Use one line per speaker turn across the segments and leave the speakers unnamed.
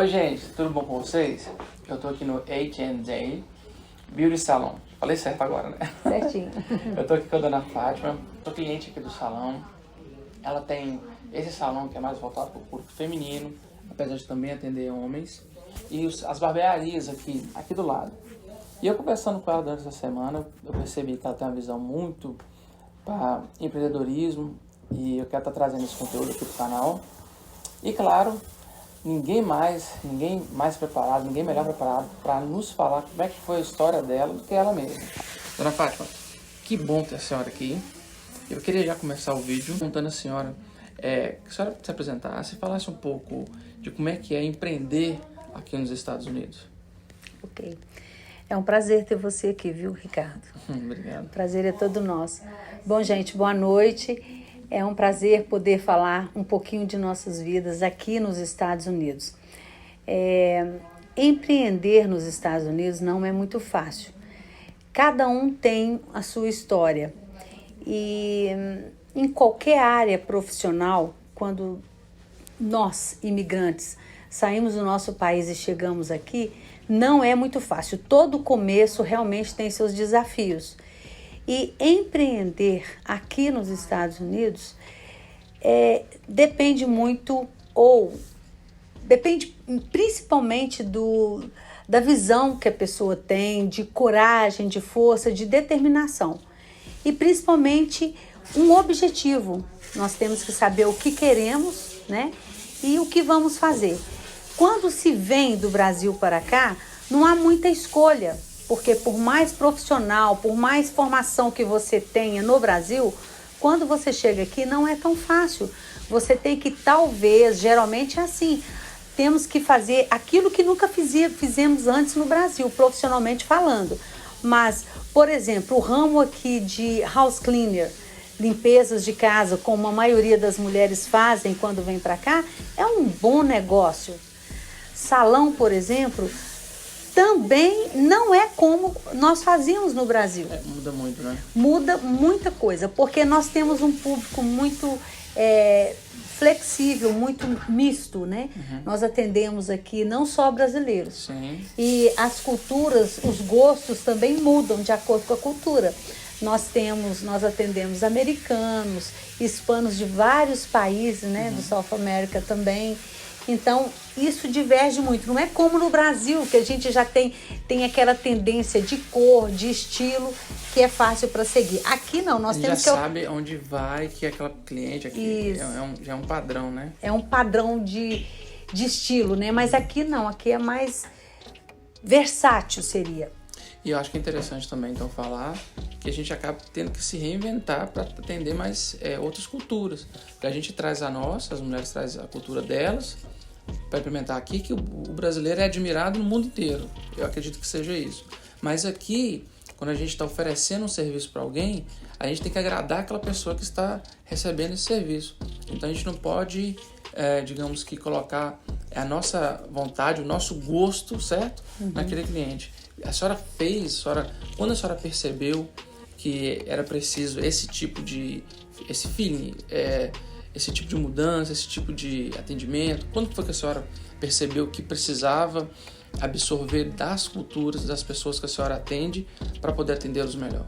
Oi gente, tudo bom com vocês? Eu tô aqui no H&J Beauty Salon. Falei certo agora, né?
Certinho.
Eu tô aqui com a dona Fátima, sou cliente aqui do salão. Ela tem esse salão que é mais voltado para o público feminino, apesar de também atender homens. E as barbearias aqui do lado. E eu conversando com ela durante essa semana, eu percebi que ela tem uma visão muito para empreendedorismo e eu quero estar trazendo esse conteúdo aqui pro canal. E claro, ninguém mais preparado, ninguém melhor preparado para nos falar como é que foi a história dela do que ela mesma. Dona Fátima, que bom ter a senhora aqui. Eu queria já começar o vídeo perguntando à senhora, que a senhora se apresentasse e falasse um pouco de como é que é empreender aqui nos Estados Unidos.
Ok. É um prazer ter você aqui, viu, Ricardo?
Obrigado.
O prazer é todo nosso. Bom, gente, boa noite. É um prazer poder falar um pouquinho de nossas vidas aqui nos Estados Unidos. Empreender nos Estados Unidos não é muito fácil. Cada um tem a sua história. E em qualquer área profissional, quando nós, imigrantes, saímos do nosso país e chegamos aqui, não é muito fácil. Todo começo realmente tem seus desafios. E empreender aqui nos Estados Unidos depende muito, depende principalmente da visão que a pessoa tem, de coragem, de força, de determinação. E principalmente um objetivo. Nós temos que saber o que queremos, né? E o que vamos fazer. Quando se vem do Brasil para cá, não há muita escolha, porque por mais profissional, por mais formação que você tenha no Brasil, quando você chega aqui não é tão fácil. Você tem que geralmente é assim, temos que fazer aquilo que nunca fizemos antes no Brasil, profissionalmente falando. Mas, por exemplo, o ramo aqui de house cleaner, limpezas de casa, como a maioria das mulheres fazem quando vem para cá, é um bom negócio. Salão, por exemplo, também não é como nós fazíamos no Brasil.
Muda muito, né?
Muda muita coisa, porque nós temos um público muito flexível, muito misto, né? Uhum. Nós atendemos aqui não só brasileiros.
Sim.
E as culturas, os gostos também mudam de acordo com a cultura. Nós atendemos americanos, hispanos de vários países, né? Uhum. Do South America também. Então, isso diverge muito. Não é como no Brasil, que a gente já tem aquela tendência de cor, de estilo, que é fácil para seguir. Aqui não, nós temos
já sabe onde vai, que aquela cliente aqui já é um padrão, né?
É um padrão de estilo, né? Mas aqui não, aqui é mais versátil, seria.
E eu acho que é interessante também, então, falar que a gente acaba tendo que se reinventar para atender mais outras culturas. Porque a gente traz as mulheres trazem a cultura delas para implementar aqui, que o brasileiro é admirado no mundo inteiro. Eu acredito que seja isso. Mas aqui, quando a gente está oferecendo um serviço para alguém, a gente tem que agradar aquela pessoa que está recebendo esse serviço. Então a gente não pode, digamos que, colocar a nossa vontade, o nosso gosto, certo? Uhum. Naquele cliente. A senhora quando a senhora percebeu que era preciso esse feeling, esse tipo de mudança, esse tipo de atendimento, quando foi que a senhora percebeu que precisava absorver das culturas das pessoas que a senhora atende para poder atendê-los melhor?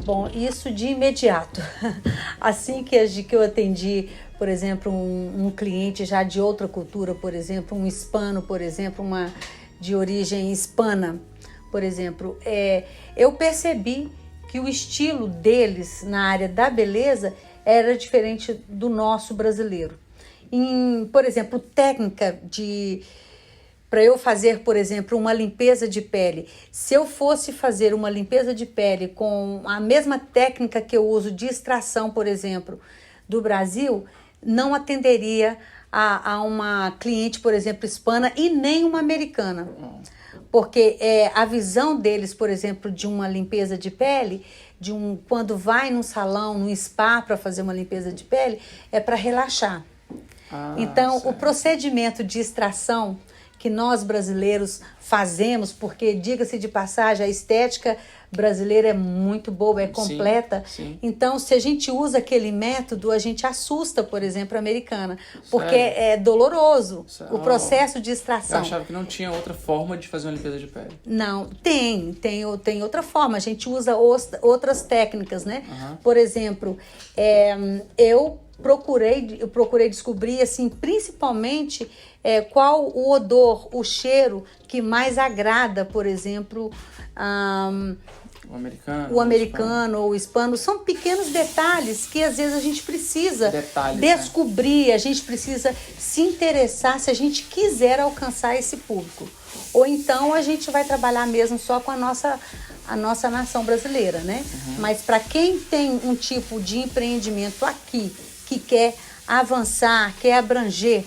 Bom, isso de imediato. Assim que eu atendi, por exemplo, um cliente já de outra cultura, por exemplo, um hispano, por exemplo, uma de origem hispana, por exemplo, eu percebi que o estilo deles na área da beleza era diferente do nosso brasileiro. Por exemplo, técnica para eu fazer, por exemplo, uma limpeza de pele. Se eu fosse fazer uma limpeza de pele com a mesma técnica que eu uso de extração, por exemplo, do Brasil, não atenderia a uma cliente, por exemplo, hispana e nem uma americana. Porque a visão deles, por exemplo, de uma limpeza de pele, quando vai num salão, num spa para fazer uma limpeza de pele, é para relaxar. Então, certo. O procedimento de extração que nós brasileiros fazemos, porque, diga-se de passagem, a estética brasileira é muito boa, é completa.
Sim.
Então, se a gente usa aquele método, a gente assusta, por exemplo, a americana, porque
Sério?
é doloroso
Sério?
o processo de
Eu
extração.
achava que não tinha outra forma de fazer uma limpeza de pele.
Não, tem outra forma, a gente usa outras técnicas, né?
Uhum.
Por exemplo, eu procurei descobrir, assim, principalmente qual o odor, o cheiro que mais agrada, por exemplo, o americano ou o hispano. São pequenos detalhes que às vezes a gente precisa descobrir, né? A gente precisa se interessar se a gente quiser alcançar esse público. Ou então a gente vai trabalhar mesmo só com a nossa nação brasileira, né?
Uhum.
Mas para quem tem um tipo de empreendimento aqui, que quer avançar, quer abranger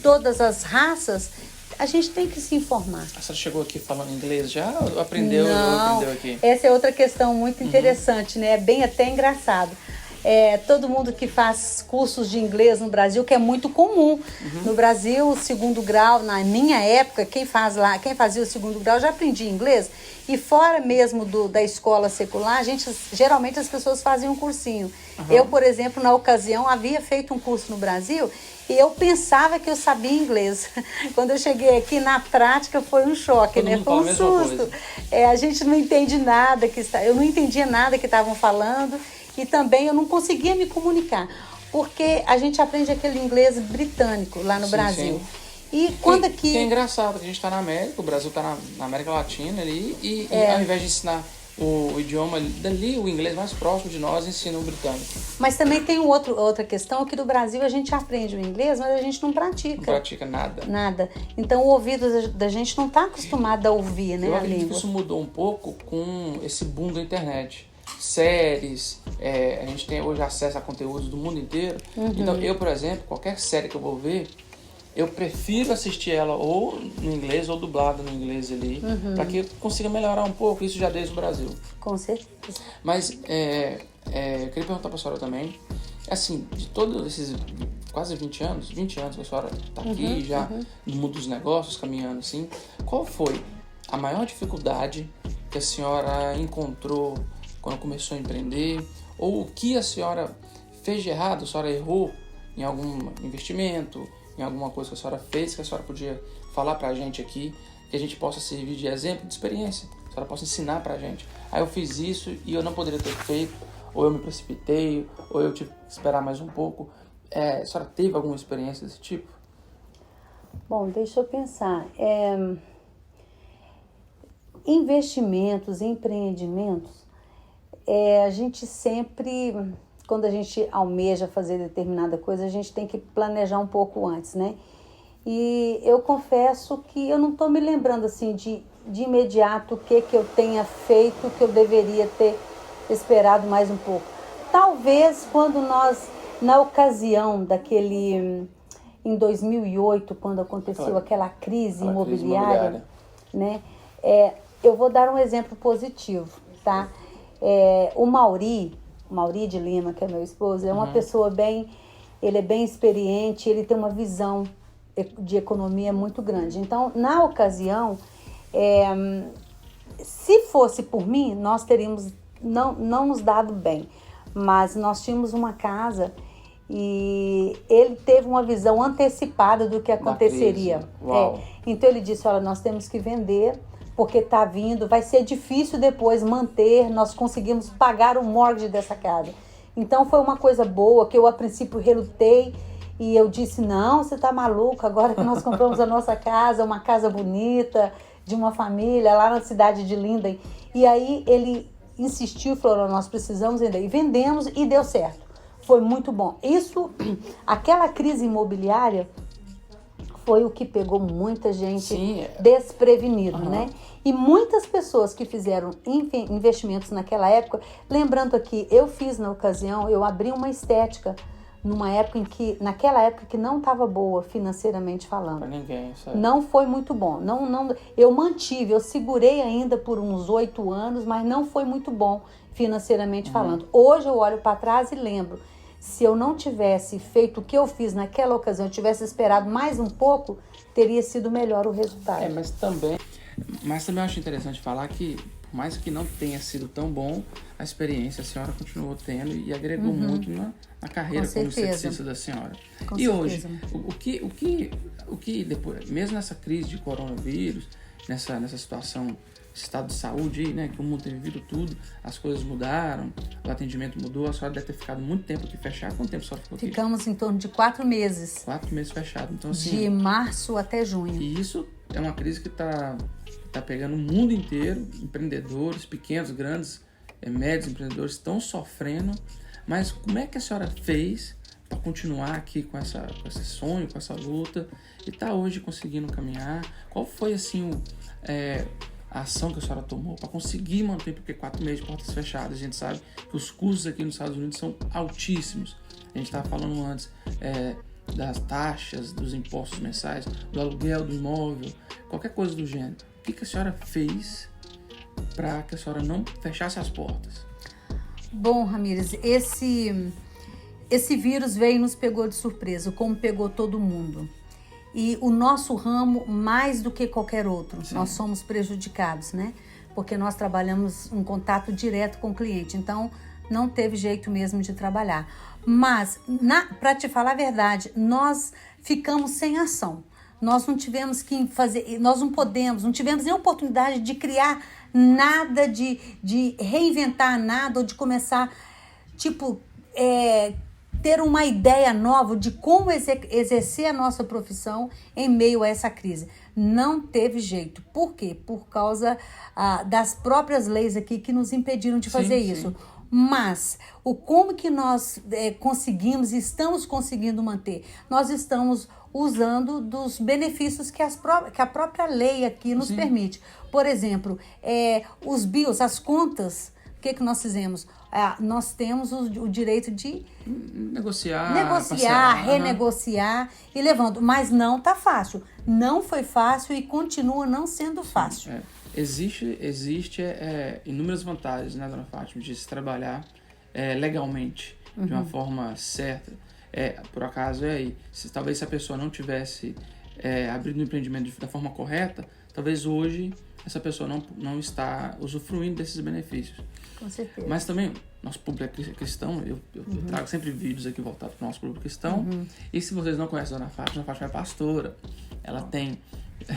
todas as raças, a gente tem que se informar.
A senhora chegou aqui falando inglês já ou aprendeu aqui?
Essa é outra questão muito interessante, né? É bem até engraçado. Todo mundo que faz cursos de inglês no Brasil, que é muito comum. No Brasil, o segundo grau, na minha época, quem fazia o segundo grau já aprendia inglês. E fora mesmo da escola secular, geralmente as pessoas faziam um cursinho. Eu, por exemplo, na ocasião, havia feito um curso no Brasil e eu pensava que eu sabia inglês. Quando eu cheguei aqui, na prática, foi um choque, né? Foi um susto. A gente não entende nada eu não entendia nada que estavam falando. E também eu não conseguia me comunicar, porque a gente aprende aquele inglês britânico lá no Brasil.
Sim.
E quando aqui...
Que é engraçado, que a gente está na América, o Brasil está na América Latina ali, e ao invés de ensinar o idioma dali, o inglês mais próximo de nós, ensina o britânico.
Mas também tem outra questão, que no Brasil a gente aprende o inglês, mas a gente não pratica.
Não pratica nada.
Nada. Então o ouvido da gente não está acostumado a ouvir, né, a língua.
Eu acredito que isso mudou um pouco com esse boom da internet. Séries, a gente tem hoje acesso a conteúdos do mundo inteiro. Então eu, por exemplo, qualquer série que eu vou ver, eu prefiro assistir ela ou no inglês ou dublada no inglês ali, para que eu consiga melhorar um pouco, isso já desde o Brasil.
Com certeza.
Mas eu queria perguntar para a senhora também, assim, de todos esses quase 20 anos que a senhora está aqui já no mundo dos negócios, caminhando assim, qual foi a maior dificuldade que a senhora encontrou quando começou a empreender, ou o que a senhora fez de errado, a senhora errou em algum investimento, em alguma coisa que a senhora fez, que a senhora podia falar pra gente aqui, que a gente possa servir de exemplo, de experiência, que a senhora possa ensinar pra gente. Aí eu fiz isso e eu não poderia ter feito, ou eu me precipitei, ou eu tive que esperar mais um pouco. A senhora teve alguma experiência desse tipo?
Bom, deixa eu pensar. Investimentos, empreendimentos, a gente sempre, quando a gente almeja fazer determinada coisa, a gente tem que planejar um pouco antes, né? E eu confesso que eu não estou me lembrando assim de imediato o que eu tenha feito, que eu deveria ter esperado mais um pouco. Talvez quando nós, na ocasião em 2008, quando aconteceu aquela crise imobiliária, né? Eu vou dar um exemplo positivo, tá? O Mauri de Lima, que é meu esposo, é uma pessoa ele é bem experiente, ele tem uma visão de economia muito grande. Então, na ocasião, se fosse por mim, nós teríamos não nos dado bem, mas nós tínhamos uma casa e ele teve uma visão antecipada do que aconteceria. Então ele disse, olha, nós temos que vender, porque está vindo, vai ser difícil depois manter, nós conseguimos pagar o mortgage dessa casa. Então foi uma coisa boa, que eu a princípio relutei, e eu disse, não, você está maluco, agora que nós compramos a nossa casa, uma casa bonita, de uma família, lá na cidade de Linden. E aí ele insistiu, falou, nós precisamos vender. E vendemos e deu certo. Foi muito bom. Aquela crise imobiliária foi o que pegou muita gente desprevenido, né? E muitas pessoas que fizeram investimentos naquela época, lembrando aqui, eu fiz na ocasião, eu abri uma estética naquela época que não estava boa financeiramente falando.
Pra ninguém, sabe?
Não foi muito bom. Eu segurei ainda por uns 8 anos, mas não foi muito bom financeiramente falando. Hoje eu olho para trás e lembro se eu não tivesse feito o que eu fiz naquela ocasião, eu tivesse esperado mais um pouco, teria sido melhor o resultado.
Mas também eu acho interessante falar que, por mais que não tenha sido tão bom, a experiência a senhora continuou tendo e agregou muito na carreira como esteticista da senhora.
Com
e
certeza.
Hoje, o que depois, mesmo nessa crise de coronavírus, nessa situação, esse estado de saúde aí, né, que o mundo tem vivido tudo, as coisas mudaram, o atendimento mudou, a senhora deve ter ficado muito tempo aqui fechado. Quanto tempo a senhora ficou aqui?
Ficamos em torno de 4 meses.
4 meses fechado. Então, assim,
de março até junho.
E isso é uma crise que tá pegando o mundo inteiro, empreendedores, pequenos, grandes, médios empreendedores estão sofrendo, mas como é que a senhora fez para continuar aqui com esse sonho, com essa luta e tá hoje conseguindo caminhar? Qual foi, assim, a ação que a senhora tomou para conseguir manter, porque 4 meses de portas fechadas, a gente sabe que os custos aqui nos Estados Unidos são altíssimos. A gente estava falando antes das taxas, dos impostos mensais, do aluguel do imóvel, qualquer coisa do gênero. O que a senhora fez para que a senhora não fechasse as portas?
Bom, Ramírez, esse vírus veio e nos pegou de surpresa, como pegou todo mundo. E o nosso ramo, mais do que qualquer outro, Sim. Nós somos prejudicados, né? Porque nós trabalhamos em contato direto com o cliente, então não teve jeito mesmo de trabalhar. Mas, para te falar a verdade, nós ficamos sem ação. Nós não tivemos que fazer, nós não tivemos nem oportunidade de criar nada, de reinventar nada, ou de começar, ter uma ideia nova de como exercer a nossa profissão em meio a essa crise. Não teve jeito. Por quê? Por causa das próprias leis aqui que nos impediram de fazer isso. Sim. Mas como que nós conseguimos e estamos conseguindo manter? Nós estamos usando dos benefícios que a própria lei aqui nos Sim. permite. Por exemplo, os bills, as contas, o que nós fizemos? Nós temos o direito de
negociar,
renegociar e levando. Mas não está fácil. Não foi fácil e continua não sendo fácil.
Existe inúmeras vantagens, né, dona Fátima, de se trabalhar legalmente, de uma forma certa. Por acaso, talvez se a pessoa não tivesse abrido o empreendimento da forma correta, talvez hoje essa pessoa não está usufruindo desses benefícios.
Com certeza.
Mas também, nosso público é cristão, eu trago sempre vídeos aqui voltados para o nosso público cristão. E se vocês não conhecem a Dona Fátima é pastora. Ela tem...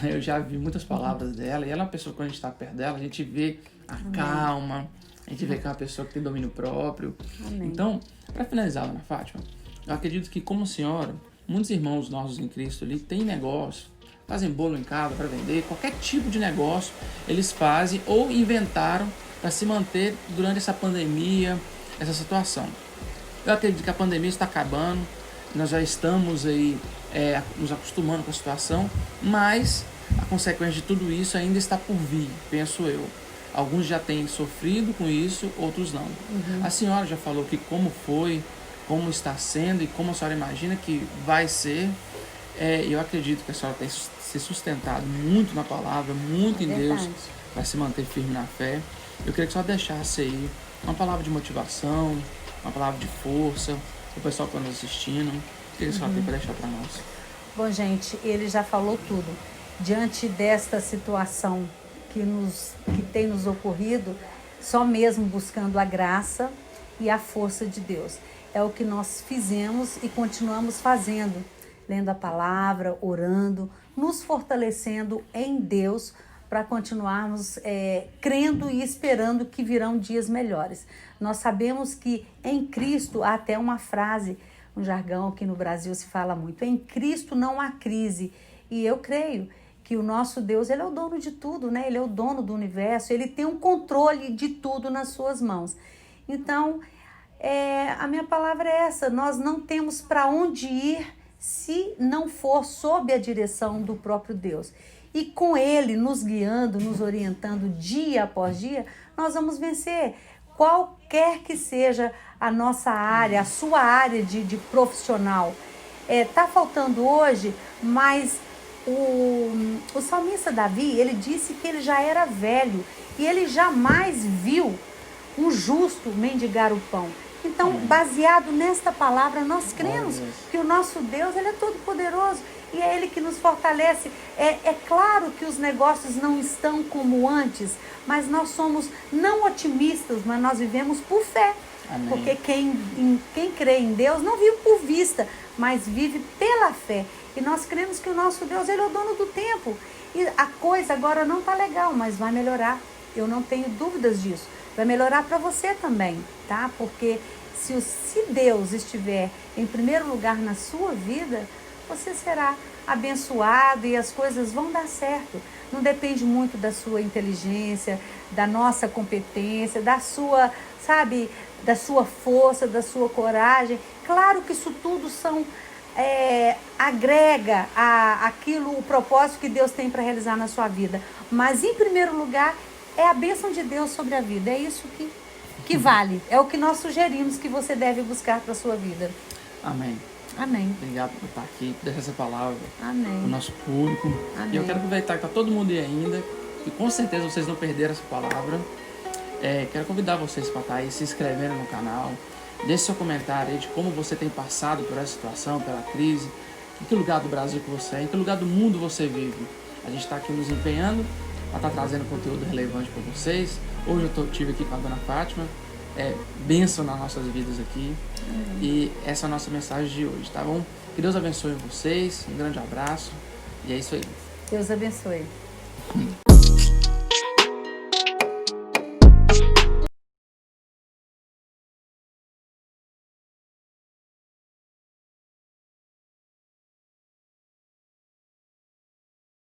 Eu já vi muitas palavras dela, e ela é uma pessoa, quando a gente está perto dela, a gente vê a calma, a gente vê que é uma pessoa que tem domínio próprio. Amém. Então, para finalizar, Dona Fátima, eu acredito que, como senhora, muitos irmãos nossos em Cristo ali têm negócio, fazem bolo em casa para vender, qualquer tipo de negócio eles fazem ou inventaram para se manter durante essa pandemia, essa situação. Eu acredito que a pandemia está acabando, nós já estamos aí nos acostumando com a situação, mas a consequência de tudo isso ainda está por vir, penso eu. Alguns já têm sofrido com isso, outros não. A senhora já falou que como foi, como está sendo e como a senhora imagina que vai ser. Eu acredito que a senhora tem se sustentado muito na palavra, muito em Deus, para se manter firme na fé. Eu queria que a senhora deixasse aí uma palavra de motivação, uma palavra de força, o pessoal que está nos assistindo. O que a senhora tem para deixar para nós?
Bom, gente, ele já falou tudo. Diante desta situação que tem nos ocorrido, só mesmo buscando a graça e a força de Deus. É o que nós fizemos e continuamos fazendo, lendo a palavra, orando, nos fortalecendo em Deus para continuarmos crendo e esperando que virão dias melhores. Nós sabemos que em Cristo há até uma frase, um jargão aqui no Brasil se fala muito, em Cristo não há crise. E eu creio que o nosso Deus, ele é o dono de tudo, né? Ele é o dono do universo, ele tem um controle de tudo nas suas mãos. Então, a minha palavra é essa, nós não temos para onde ir se não for sob a direção do próprio Deus. E com ele nos guiando, nos orientando dia após dia, nós vamos vencer qualquer que seja a nossa área, a sua área de profissional. Tá faltando hoje, mas o salmista Davi, ele disse que ele já era velho e ele jamais viu um justo mendigar o pão. Então, baseado nesta palavra, nós cremos que o nosso Deus, ele é todo poderoso e é Ele que nos fortalece. É claro que os negócios não estão como antes, mas nós somos não otimistas, mas nós vivemos por fé.
Amém.
Porque quem crê em Deus não vive por vista, mas vive pela fé. E nós cremos que o nosso Deus, ele é o dono do tempo. E a coisa agora não está legal, mas vai melhorar. Eu não tenho dúvidas disso. Vai melhorar para você também, tá? Porque se Deus estiver em primeiro lugar na sua vida, você será abençoado e as coisas vão dar certo. Não depende muito da sua inteligência, da nossa competência, da sua, sabe, da sua força, da sua coragem. Claro que isso tudo agrega aquilo, o propósito que Deus tem para realizar na sua vida. Mas, em primeiro lugar, é a bênção de Deus sobre a vida. É isso que vale. É o que nós sugerimos que você deve buscar para a sua vida.
Amém.
Amém.
Obrigado por estar aqui, por deixar essa palavra
Amém.
para o nosso público.
Amém.
E eu quero aproveitar que está todo mundo aí ainda, e com certeza vocês não perderam essa palavra. Quero convidar vocês para estar aí se inscrevendo no canal. Deixe seu comentário aí de como você tem passado por essa situação, pela crise, em que lugar do Brasil que você é, em que lugar do mundo você vive. A gente está aqui nos empenhando para estar trazendo conteúdo relevante para vocês. Hoje eu estive aqui com a Dona Fátima, bênção nas nossas vidas aqui. E essa é a nossa mensagem de hoje, tá bom? Que Deus abençoe vocês, um grande abraço e é isso aí.
Deus abençoe.